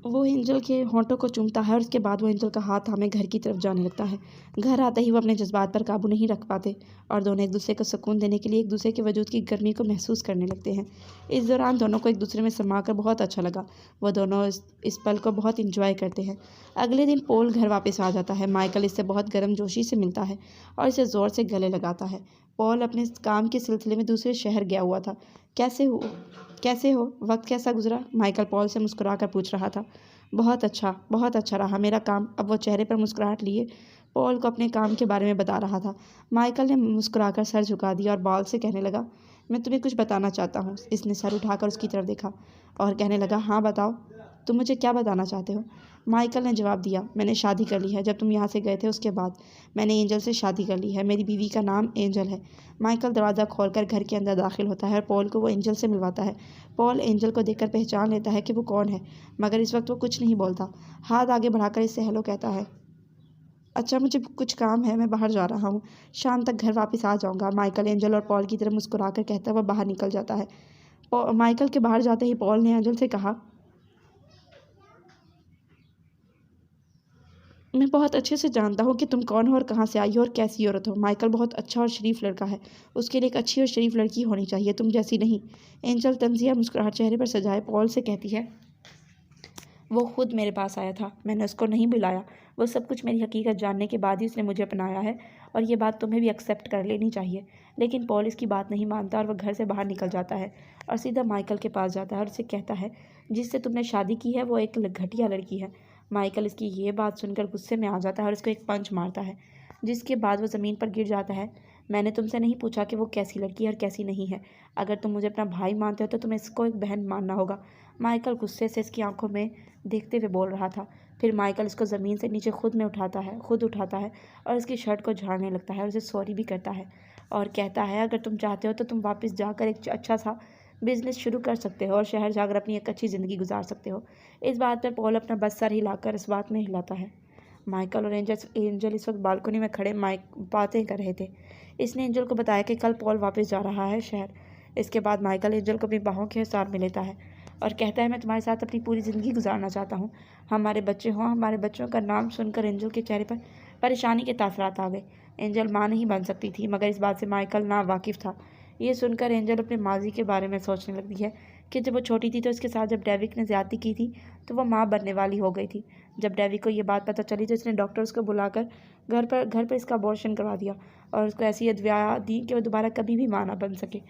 वो एंजल के होंठों को चूमता है और उसके बाद वो एंजल का हाथ थामे घर की तरफ जाने लगता है। घर आते ही वो अपने जज्बात पर काबू नहीं रख पाते और दोनों एक दूसरे को सुकून देने के लिए एक दूसरे के वजूद की गर्मी को महसूस करने लगते हैं। इस दौरान दोनों को एक दूसरे में समा कर बहुत अच्छा लगा। वो दोनों इस पल को बहुत इंजॉय करते हैं। अगले दिन पॉल घर वापस आ जाता है। माइकल इससे बहुत गर्मजोशी से मिलता है और इसे ज़ोर से गले लगाता है। पॉल अपने काम के सिलसिले में दूसरे शहर गया हुआ था। कैसे हो, वक्त कैसा गुजरा? माइकल पॉल से मुस्कुराकर पूछ रहा था। बहुत अच्छा रहा मेरा काम। अब वो चेहरे पर मुस्कुराहट लिए पॉल को अपने काम के बारे में बता रहा था। माइकल ने मुस्कुराकर सर झुका दिया और पॉल से कहने लगा, मैं तुम्हें कुछ बताना चाहता हूँ। इसने सर उठाकर उसकी तरफ देखा और कहने लगा, हाँ बताओ, तुम मुझे क्या बताना चाहते हो? माइकल ने जवाब दिया, मैंने शादी कर ली है। जब तुम यहाँ से गए थे उसके बाद मैंने एंजल से शादी कर ली है। मेरी बीवी का नाम एंजल है। माइकल दरवाज़ा खोलकर घर के अंदर दाखिल होता है और पॉल को वो एंजल से मिलवाता है। पॉल एंजल को देखकर पहचान लेता है कि वो कौन है, मगर इस वक्त वो कुछ नहीं बोलता। हाथ आगे बढ़ाकर इससे हेलो कहता है। अच्छा, मुझे कुछ काम है, मैं बाहर जा रहा हूँ, शाम तक घर वापस आ जाऊँगा। माइकल एंजल और पॉल की तरफ मुस्कुराकर कहता हुआ बाहर निकल जाता है। माइकल के बाहर जाते ही पॉल ने एंजल से कहा, मैं बहुत अच्छे से जानता हूँ कि तुम कौन हो और कहाँ से आई हो और कैसी औरत हो। माइकल बहुत अच्छा और शरीफ लड़का है। उसके लिए एक अच्छी और शरीफ लड़की होनी चाहिए, तुम जैसी नहीं। एंजल तंजिया मुस्कुराहट चेहरे पर सजाए पॉल से कहती है, वो खुद मेरे पास आया था, मैंने उसको नहीं बुलाया। वो सब कुछ मेरी हकीकत जानने के बाद ही उसने मुझे अपनाया है और ये बात तुम्हें भी एक्सेप्ट कर लेनी चाहिए। लेकिन पॉल इसकी बात नहीं मानता और वह घर से बाहर निकल जाता है और सीधा माइकल के पास जाता है और उसे कहता है, जिससे तुमने शादी की है वो एक घटिया लड़की है। माइकल इसकी ये बात सुनकर गुस्से में आ जाता है और उसको एक पंच मारता है, जिसके बाद वो ज़मीन पर गिर जाता है। मैंने तुमसे नहीं पूछा कि वो कैसी लड़की है और कैसी नहीं है। अगर तुम मुझे अपना भाई मानते हो तो तुम्हें इसको एक बहन मानना होगा। माइकल गुस्से से इसकी आंखों में देखते हुए बोल रहा था। फिर माइकल इसको ज़मीन से नीचे खुद उठाता है और इसकी शर्ट को झाड़ने लगता है और उसे सॉरी भी करता है और कहता है, अगर तुम चाहते हो तो तुम वापस जाकर एक अच्छा सा बिजनेस शुरू कर सकते हो और शहर जाकर अपनी एक अच्छी ज़िंदगी गुजार सकते हो। इस बात पर पॉल अपना बस सर हिलाकर इस बात में हिलाता है। माइकल और एंजल इस वक्त बालकनी में खड़े बातें कर रहे थे। इसने एंजल को बताया कि कल पॉल वापस जा रहा है शहर। इसके बाद माइकल एंजल को अपनी बाहों के हिसाब में लेता है और कहता है, मैं तुम्हारे साथ अपनी पूरी ज़िंदगी गुजारना चाहता हूँ। हमारे बच्चे हों। हमारे बच्चों का नाम सुनकर एंजल के चेहरे पर परेशानी के तासरात आ गए। एंजल माँ नहीं बन सकती थी, मगर इस बात से माइकल ना वाकिफ़ था। ये सुनकर एंजल अपने माजी के बारे में सोचने लगती है कि जब वो छोटी थी तो उसके साथ जब डेविक ने ज़्यादती की थी तो वो माँ बनने वाली हो गई थी। जब डेविक को ये बात पता चली तो उसने डॉक्टर्स को बुलाकर घर पर इसका अबॉर्शन करवा दिया और उसको ऐसी अदविया दी कि वो दोबारा कभी भी माँ ना बन सके।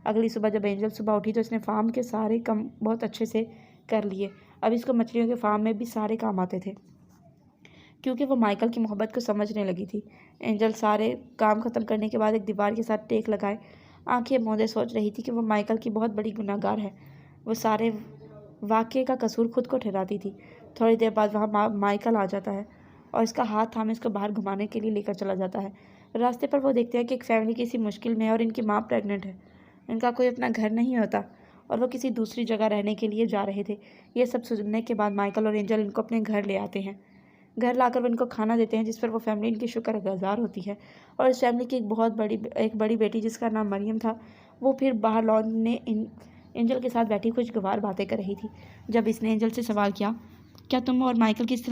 अगली सुबह जब एंजल सुबह उठी तो इसने फार्म के सारे काम बहुत अच्छे से कर लिए। अब इसको मछलियों के फार्म में भी सारे काम आते थे, क्योंकि वो माइकल की मोहब्बत को समझने लगी थी। एंजल सारे काम ख़त्म करने के बाद एक दीवार के साथ टेक लगाए आंखें मूंदे सोच रही थी कि वो माइकल की बहुत बड़ी गुनहगार है। वो सारे वाक़ये का कसूर खुद को ठहराती थी। थोड़ी देर बाद वहाँ माइकल आ जाता है और इसका हाथ थामे इसको बाहर घुमाने के लिए लेकर चला जाता है। रास्ते पर वो देखते हैं कि एक फैमिली किसी मुश्किल में है और इनकी माँ प्रेग्नेंट है। इनका कोई अपना घर नहीं होता और वो किसी दूसरी जगह रहने के लिए जा रहे थे। ये सब सुनने के बाद माइकल और एंजल इनको अपने घर ले आते हैं। घर लाकर वो इनको खाना देते हैं, जिस पर वो फैमिली इनकी शुक्रगुजार होती है। और इस फैमिली की एक बड़ी बेटी जिसका नाम मरियम था, वो फिर बाहर लॉन में एंजल के साथ बैठी कुछ गवार बातें कर रही थी। जब इसने एंजल से सवाल किया, क्या तुम और माइकल किस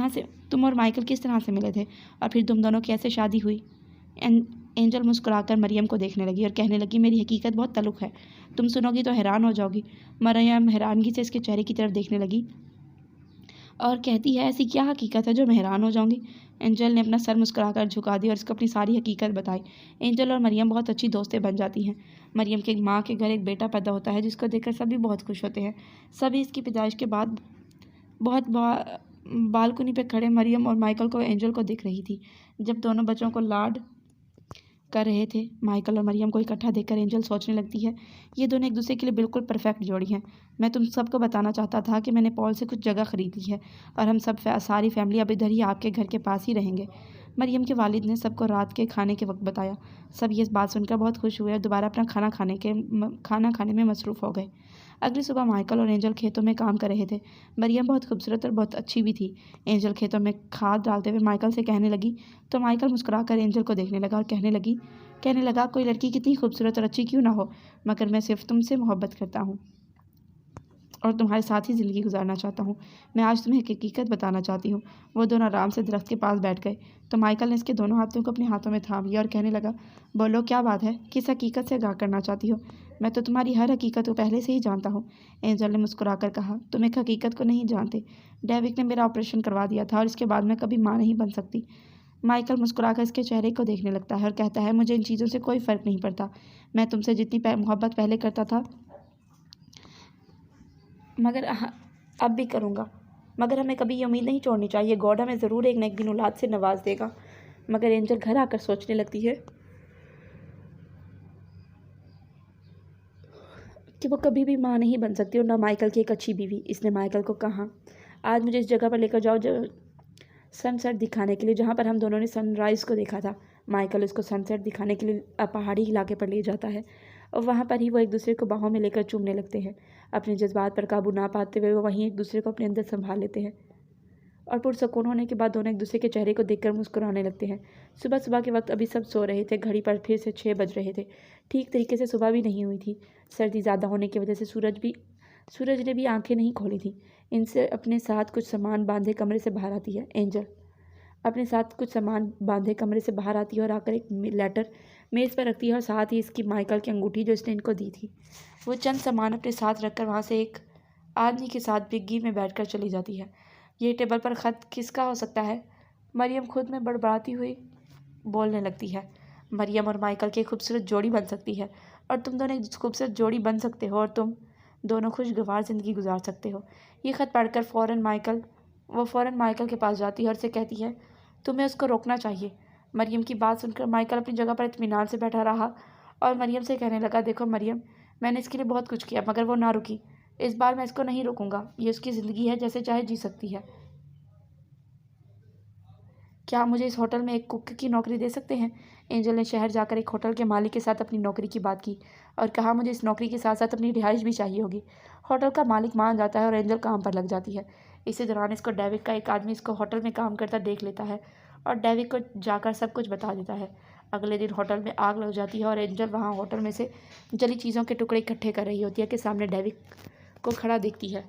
तरह से मिले थे और फिर तुम दोनों की ऐसे शादी हुई? एंजल मुस्कुराकर मरियम को देखने लगी और कहने लगी, मेरी हकीकत बहुत तल्ख है, तुम सुनोगी तो हैरान हो जाओगी। मरियम हैरानगी से इसके चेहरे की तरफ देखने लगी और कहती है, ऐसी क्या हकीकत है जो मैं हैरान हो जाऊंगी? एंजल ने अपना सर मुस्कुराकर झुका दिया और इसको अपनी सारी हकीकत बताई। एंजल और मरियम बहुत अच्छी दोस्तें बन जाती हैं। मरियम की माँ के घर एक बेटा पैदा होता है, जिसको देखकर सभी बहुत खुश होते हैं। सभी इसकी पैदाइश के बाद बालकनी पर खड़े मरियम और माइकल को एंजल को देख रही थी, जब दोनों बच्चों को लाड कर रहे थे। माइकल और मरियम को इकट्ठा देखकर एंजल सोचने लगती है, ये दोनों एक दूसरे के लिए बिल्कुल परफेक्ट जोड़ी हैं। मैं तुम सबको बताना चाहता था कि मैंने पॉल से कुछ जगह खरीद ली है और हम सब सारी फैमिली अब इधर ही आपके घर के पास ही रहेंगे। मरियम के वालिद ने सबको रात के खाने के वक्त बताया। सब ये बात सुनकर बहुत खुश हुए और दोबारा अपना खाना खाने में मसरूफ़ हो गए। अगली सुबह माइकल और एंजल खेतों में काम कर रहे थे। मरियम बहुत खूबसूरत और बहुत अच्छी भी थी। एंजल खेतों में खाद डालते हुए माइकल से कहने लगी तो माइकल मुस्कुराकर एंजल को देखने लगा और कहने लगा, कोई लड़की कितनी खूबसूरत और अच्छी क्यों ना हो, मगर मैं सिर्फ तुमसे मोहब्बत करता हूँ और तुम्हारे साथ ही ज़िंदगी गुजारना चाहता हूँ। मैं आज तुम्हें एक हकीकत बताना चाहती हूँ। वो दोनों आराम से दरख्त के पास बैठ गए तो माइकल ने इसके दोनों हाथों को अपने हाथों में थाम लिया और कहने लगा, बोलो क्या बात है, किस हकीकत से आगाह करना चाहती हो? मैं तो तुम्हारी हर हकीकत को पहले से ही जानता हूँ। एंजल ने मुस्कुराकर कहा, तुम एक हकीकत को नहीं जानते। डेविक ने मेरा ऑपरेशन करवा दिया था और इसके बाद मैं कभी माँ नहीं बन सकती। माइकल मुस्कुराकर इसके चेहरे को देखने लगता है और कहता है, मुझे इन चीज़ों से कोई फ़र्क नहीं पड़ता। मैं तुमसे जितनी मोहब्बत पहले करता था मगर अब भी करूँगा, मगर हमें कभी ये उम्मीद नहीं छोड़नी चाहिए। गॉड हमें ज़रूर एक न एक दिन औलाद से नवाज देगा। मगर एंजल घर आकर सोचने लगती है कि वो कभी भी माँ नहीं बन सकती और ना माइकल की एक अच्छी बीवी। इसने माइकल को कहा, आज मुझे इस जगह पर लेकर जाओ जो सनसेट दिखाने के लिए, जहाँ पर हम दोनों ने सनराइज़ को देखा था। माइकल उसको सनसेट दिखाने के लिए पहाड़ी इलाके पर ले जाता है और वहाँ पर ही वो एक दूसरे को बाहों में लेकर चूमने लगते हैं। अपने जज्बात पर काबू ना पाते हुए वो वहीं एक दूसरे को अपने अंदर संभाल लेते हैं और पुरसकून होने के बाद दोनों एक दूसरे के चेहरे को देखकर मुस्कुराने लगते हैं। सुबह सुबह के वक्त अभी सब सो रहे थे। घड़ी पर फिर से 6 बज रहे थे। ठीक तरीके से सुबह भी नहीं हुई थी। सर्दी ज़्यादा होने की वजह से सूरज ने भी आंखें नहीं खोली थी। इनसे अपने साथ कुछ सामान बांधे कमरे से बाहर आती है एंजल। अपने साथ कुछ सामान बांधे कमरे से बाहर आती है और आकर एक लेटर मेज़ पर रखती है और साथ ही इसकी माइकल की अंगूठी जो इसने इनको दी थी। वो चंद सामान अपने साथ रखकर वहाँ से एक आदमी के साथ बिग्गी में बैठकर चली जाती है। ये टेबल पर ख़त किसका हो सकता है? मरियम खुद में बड़बड़ाती हुई बोलने लगती है। मरियम और माइकल की खूबसूरत जोड़ी बन सकती है और तुम दोनों एक खूबसूरत जोड़ी बन सकते हो और तुम दोनों खुशगवार ज़िंदगी गुजार सकते हो। ये ख़त पढ़कर फ़ौरन माइकल के पास जाती है और उसे कहती है तुम्हें उसको रोकना चाहिए। मरियम की बात सुनकर माइकल अपनी जगह पर इत्मीनान से बैठा रहा और मरियम से कहने लगा, देखो मरियम, मैंने इसके लिए बहुत कुछ किया मगर वो ना रुकी। इस बार मैं इसको नहीं रोकूंगा। ये उसकी ज़िंदगी है, जैसे चाहे जी सकती है। क्या मुझे इस होटल में एक कुक की नौकरी दे सकते हैं? एंजल ने शहर जाकर एक होटल के मालिक के साथ अपनी नौकरी की बात की और कहा मुझे इस नौकरी के साथ साथ अपनी रिहाइश भी चाहिए होगी। होटल का मालिक मान जाता है और एंजल काम पर लग जाती है। इसी दौरान इसको डेविड का एक आदमी इसको होटल में काम करता देख लेता है और डेविड को जाकर सब कुछ बता देता है। अगले दिन होटल में आग लग जाती है और एंजल वहाँ होटल में से जली चीज़ों के टुकड़े इकट्ठे कर रही होती है कि सामने डेविड को खड़ा देखती है।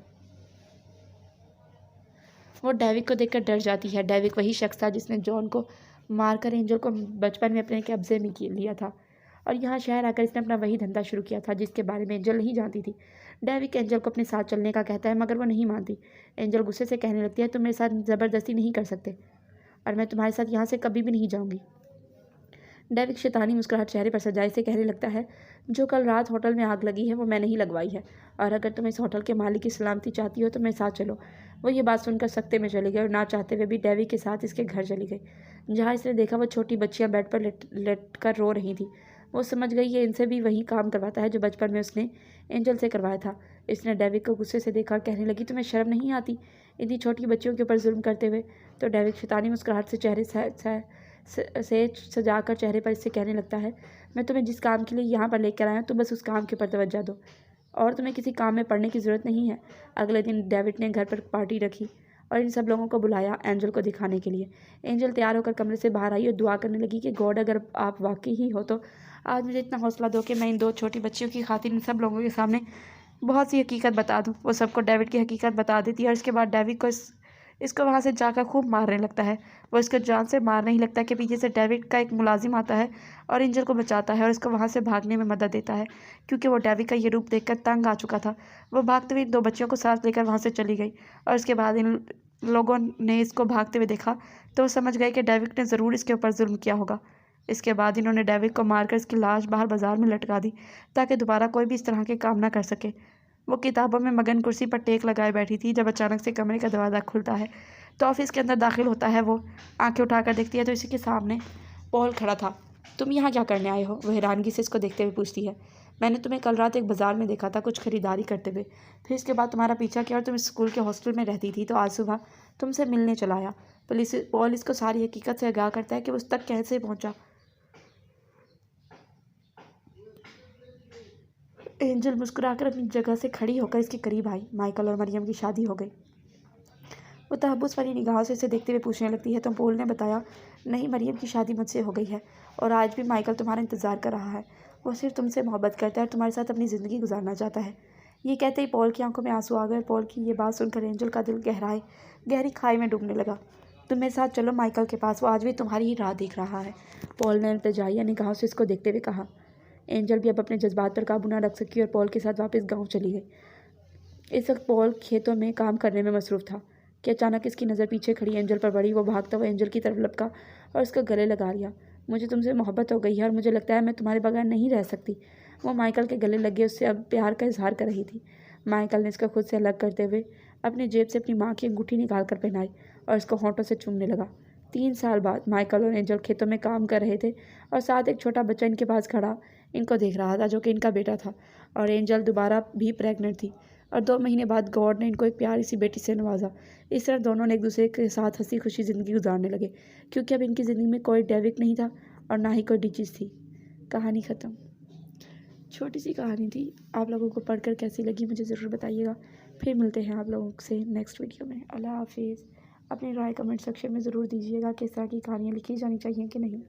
वो डेविड को देखकर डर जाती है। डेविड वही शख्स था जिसने जॉन को मारकर एंजल को बचपन में अपने कब्जे में लिया था और यहाँ शहर आकर इसने अपना वही धंधा शुरू किया था जिसके बारे में एंजल नहीं जानती थी। डेविड एंजल को अपने साथ चलने का कहता है मगर वो नहीं मानती। एंजल गुस्से से कहने लगती है तुम मेरे साथ ज़बरदस्ती नहीं कर सकते और मैं तुम्हारे साथ यहाँ से कभी भी नहीं जाऊँगी। डेविड शैतानी मुस्कुराहट चेहरे पर सजाए से कहने लगता है जो कल रात होटल में आग लगी है वो मैं नहीं लगवाई है और अगर तुम इस होटल के मालिक की सलामती चाहती हो तो मेरे साथ चलो। वो ये बात सुनकर सख्ते में चली गई और ना चाहते हुए भी डेविड के साथ इसके घर चली गई, जहाँ इसने देखा वो छोटी बच्चियाँ बेड पर लेट कर रो रही थी। वो समझ गई ये इनसे भी वही काम करवाता है जो बचपन में उसने एंजल से करवाया था। इसने डेविड को गुस्से से देखा और कहने लगी तुम्हें शर्म नहीं आती इतनी छोटी बच्चियों के ऊपर जुल्म करते हुए? तो डेविड शैतानी मुस्कुराहट से चेहरे से सजाकर चेहरे पर इससे कहने लगता है मैं तुम्हें जिस काम के लिए यहाँ पर लेकर आया हूँ तुम बस उस काम के ऊपर तवज्जो दो और तुम्हें किसी काम में पढ़ने की ज़रूरत नहीं है। अगले दिन डेविड ने घर पर पार्टी रखी और इन सब लोगों को बुलाया एंजल को दिखाने के लिए। एंजल तैयार होकर कमरे से बाहर आई और दुआ करने लगी कि गॉड अगर आप वाकई ही हो तो आज मुझे इतना हौसला दो कि मैं इन दो छोटी बच्चियों की खातिर इन सब लोगों के सामने बहुत सी हकीकत बता दूँ। वो सबको डेविड की हकीकत बता देती है और इसके बाद डेविड को इसको वहाँ से जाकर खूब मारने लगता है। वो इसको जान से मारने ही लगता है कि पीछे से डेविड का एक मुलाजिम आता है और एंजल को बचाता है और इसको वहाँ से भागने में मदद देता है क्योंकि वो डेविड का ये रूप देखकर तंग आ चुका था। वो भागते हुए दो बच्चियों को साथ लेकर वहाँ से चली गई और उसके बाद इन लोगों ने इसको भागते हुए देखा तो वो समझ गए कि डेविड ने ज़रूर इसके ऊपर जुल्म किया होगा। इसके बाद इन्होंने डेविड को मारकर इसकी लाश बाहर बाजार में लटका दी ताकि दोबारा कोई भी इस तरह के काम ना कर सके। वो किताबों में मगन कुर्सी पर टेक लगाए बैठी थी जब अचानक से कमरे का दरवाज़ा खुलता है तो ऑफिस के अंदर दाखिल होता है। वो आंखें उठाकर देखती है तो इसी के सामने पॉल खड़ा था। तुम यहाँ क्या करने आए हो? वह हैरानगी से इसको देखते हुए पूछती है। मैंने तुम्हें कल रात एक बाज़ार में देखा था कुछ खरीदारी करते हुए, फिर इसके बाद तुम्हारा पीछा किया और तुम स्कूल के हॉस्टल में रहती थी तो आज सुबह तुमसे मिलने चला आया। पॉल इसको सारी हकीकत से आगाह करता है कि उस तक कैसे पहुँचा। एंजल मुस्कुराकर अपनी जगह से खड़ी होकर इसके करीब आई। माइकल और मरियम की शादी हो गई। वो तहब्बुस वाली निगाहों से इसे देखते हुए पूछने लगती है तो पॉल ने बताया नहीं, मरियम की शादी मुझसे हो गई है और आज भी माइकल तुम्हारा इंतज़ार कर रहा है। वो सिर्फ तुमसे मोहब्बत करता है और तुम्हारे साथ अपनी ज़िंदगी गुजारना चाहता है। ये कहते ही पॉल की आंखों में आंसू आ गए। पॉल की ये बात सुनकर एंजल का दिल गहरी खाई में डूबने लगा। तुम मेरे साथ चलो माइकल के पास, वो आज भी तुम्हारी ही राह देख रहा है। पॉल ने इल्तिजाइया निगाहों से इसको देखते हुए कहा। एंजल भी अब अपने जज्बात पर काबू न रख सकी और पॉल के साथ वापस गाँव चली गई। इस वक्त पॉल खेतों में काम करने में मसरूफ़ था कि अचानक इसकी नज़र पीछे खड़ी एंजल पर पड़ी। वो भागता हुआ एंजल की तरफ लपका और उसका गले लगा लिया। मुझे तुमसे मोहब्बत हो गई है और मुझे लगता है मैं तुम्हारे बगैर नहीं रह सकती। वो माइकल के गले लगे उससे अब प्यार का इजहार कर रही थी। माइकल ने इसको खुद से अलग करते हुए अपनी जेब से अपनी माँ की अंगूठी निकाल कर पहनाई और इसको होंठों से चूमने लगा। 3 साल बाद माइकल और एंजल खेतों में काम कर रहे थे और साथ एक छोटा बच्चा इनके पास खड़ा इनको देख रहा था जो कि इनका बेटा था। और एंजल दोबारा भी प्रेग्नेंट थी और 2 महीने बाद गॉड ने इनको एक प्यारी सी बेटी से नवाजा। इस तरह दोनों ने एक दूसरे के साथ हंसी खुशी ज़िंदगी गुजारने लगे क्योंकि अब इनकी ज़िंदगी में कोई डेविड नहीं था और ना ही कोई डिजीज़ थी। कहानी ख़त्म। छोटी सी कहानी थी। आप लोगों को पढ़कर कैसी लगी मुझे ज़रूर बताइएगा। फिर मिलते हैं आप लोगों से नेक्स्ट वीडियो में। अल्लाह हाफिज़। अपनी राय कमेंट सेक्शन में ज़रूर दीजिएगा कि इस तरह की कहानियाँ लिखी जानी चाहिए कि नहीं।